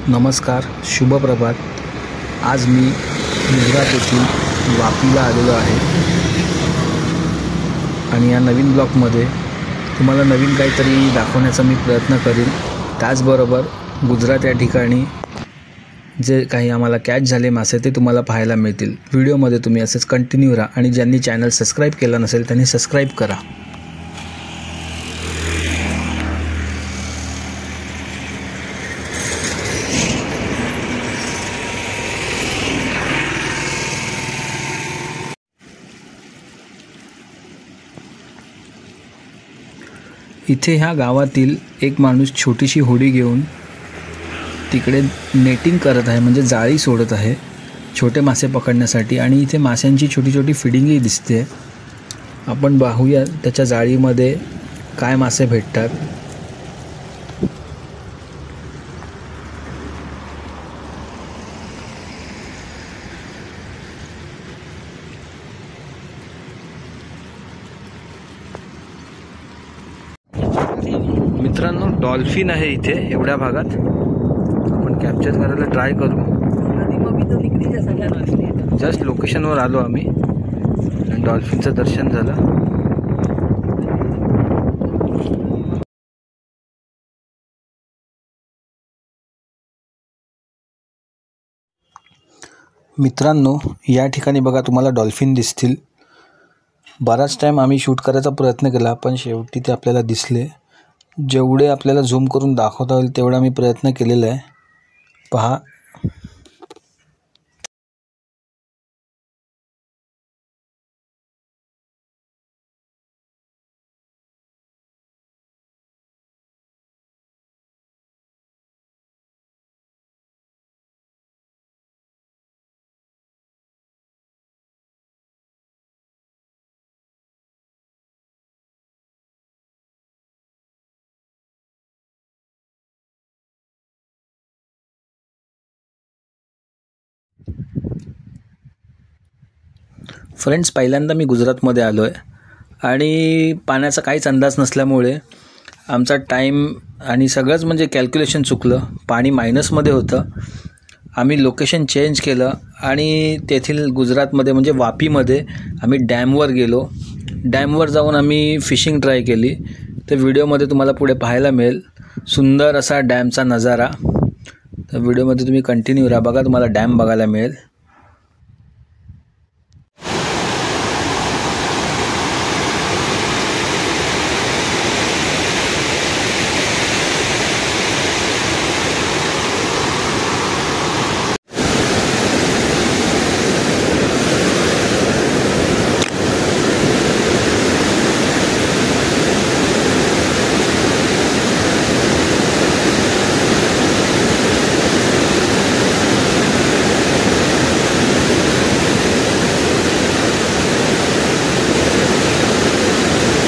नमस्कार, शुभ प्रभात। आज मी गुजरात येथील वापीला आलेलो आहे आणि या नवीन ब्लॉगमध्ये तुम्हाला नवीन काहीतरी दाखवण्याचा मी प्रयत्न करेन। त्याचबरोबर गुजरात या ठिकाणी जे काही आम्हाला कॅच झाले मासे ते तुम्हाला पाहायला मिळतील। व्हिडिओमध्ये तुम्ही असेच कंटिन्यू राहा आणि ज्यांनी चॅनल सबस्क्राइब केला नसेल त्यांनी सबस्क्राइब करा। इथे ह्या गावातील एक माणूस छोटीशी होडी घेऊन तिकडे नेटिंग करत आहे, म्हणजे जाळी सोडत आहे छोटे मासे पकडण्यासाठी। आणि इथे माशांची छोटी छोटी फिडिंगही दिसते। आपण पाहूया त्याच्या जाळीमध्ये काय मासे भेटतात। मित्रांनो, डॉल्फिन आहे इथे एवढ्या भागात। आपण कॅप्चर करायला ट्राय करू। जस्ट लोकेशनवर आलो आम्ही आणि डॉल्फिनचं दर्शन झालं। मित्रांनो, या ठिकाणी बघा तुम्हाला डॉल्फिन दिसतील। बराच टाइम आम्ही शूट करायचा प्रयत्न केला पण शेवटी ते आपल्याला दिसले। जेवढे आपल्याला झूम करून दाखवता येईल तेवढा मी प्रयत्न केलेला आहे। पहा, फ्रेंड्स, पहिल्यांदा मी गुजरातमध्ये आलो आहे आणि पाण्याचा काहीच अंदाज नसल्यामुळे आमचा टाईम आणि सगळंच म्हणजे कॅल्क्युलेशन चुकलं। पाणी मायनसमध्ये होतं। आम्ही लोकेशन चेंज केलं आणि तेथील गुजरातमध्ये म्हणजे वापीमध्ये आम्ही डॅमवर गेलो। डॅमवर जाऊन आम्ही फिशिंग ट्राय केली। तर व्हिडिओमध्ये तुम्हाला पुढे पाहायला मिळेल सुंदर असा डॅमचा नजारा। तर व्हिडिओमध्ये तुम्ही कंटिन्यू राहा, बघा तुम्हाला डॅम बघायला मिळेल।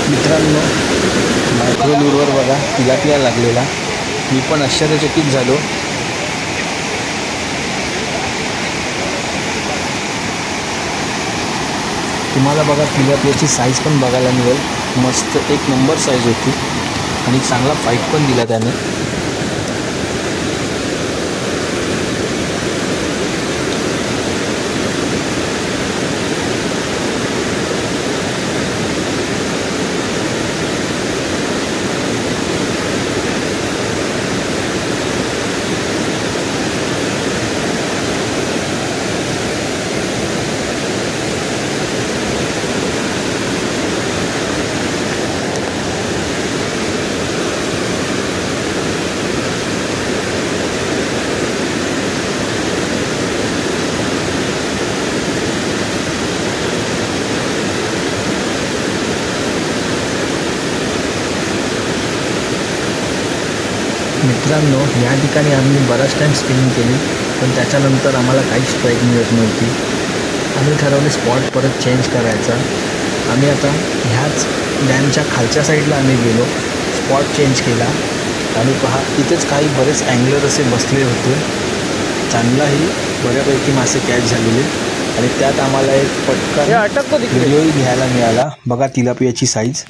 मित्रांनो, मायक्रोलूरवर बघा तिलापिया लागलेला। मी पण आश्चर्यचकित झालो। तुम्हाला बघा तिलापियाची साईज पण बघायला मिळेल। मस्त एक नंबर साईज होती आणि चांगला फाईट पण दिला त्याने। मित्रांनो, या ठिकाणी आम्ही बराच टाईम स्पेंड केली पण त्याच्यानंतर आम्हाला काहीच स्ट्राईक मिळत नव्हती। आम्ही ठरवले स्पॉट परत चेंज करायचा। आम्ही आता ह्याच डॅमच्या खालच्या साईडला आम्ही गेलो, स्पॉट चेंज केला आणि पहा इथेच काही बरेच अँगलर असे बसले होते। चांगलाही बऱ्यापैकी मासे कॅच झालेले आणि त्यात आम्हाला एक पटकन व्हिडिओही घ्यायला मिळाला। बघा तिलापियाची साईज।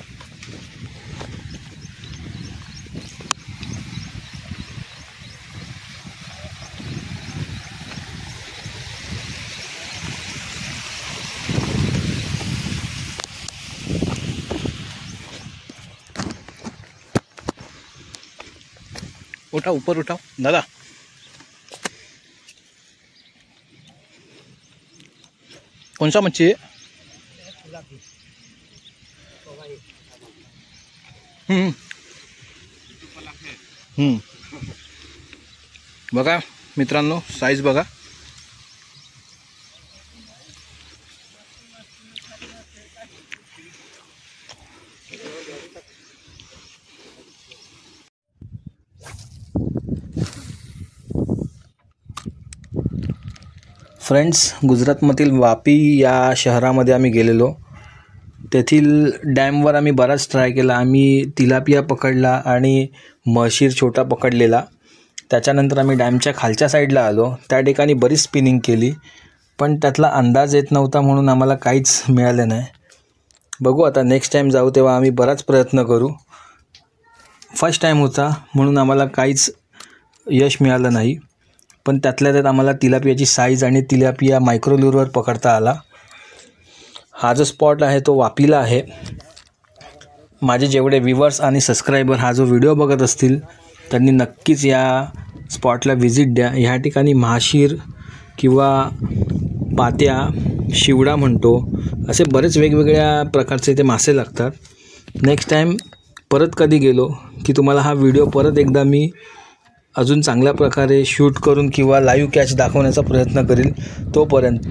उठा ऊपर उठाओ दादा। कौन सा मच्छी है? बघा मित्रांनो, साईज बघा। फ्रेंड्स, गुजरातमधील वापी या शहरामध्ये आम्ही गेलेलो। तेथील डॅमवर आम्ही बराच ट्राय केला। आम्ही तिलापिया पकडला आणि म्हशीर छोटा पकडलेला। त्याच्यानंतर आम्ही डॅमच्या खालच्या साईडला आलो, त्या ठिकाणी बरीच स्पिनिंग केली, पण त्यातला अंदाज येत नव्हता म्हणून आम्हाला काहीच मिळालं नाही। बघू आता नेक्स्ट टाईम जाऊ तेव्हा आम्ही बराच प्रयत्न करू। फर्स्ट टाईम होता म्हणून आम्हाला काहीच यश मिळालं नाही, पण त्यातल्या त्यात आम्हाला तिलापियाची साईज आणि तिलापिया मायक्रोल्युअरवर पकडता आला। हा जो स्पॉट आहे तो वापीला आहे। माझे जेवढे व्ह्यूवर्स आणि सबस्क्रायबर हा जो व्हिडिओ बघत असतील त्यांनी नक्कीच या स्पॉटला व्हिजिट द्या। ह्या ठिकाणी महाशीर किंवा पात्या, शिवडा म्हणतो, असे बरेच वेगवेगळ्या प्रकारचे ते मासे लागतात। नेक्स्ट टाईम परत कधी गेलो की तुम्हाला हा व्हिडिओ परत एकदा मी अजून चांगल्या प्रकारे शूट करून किंवा लाईव्ह कॅच दाखवण्याचा प्रयत्न करेल। तोपर्यंत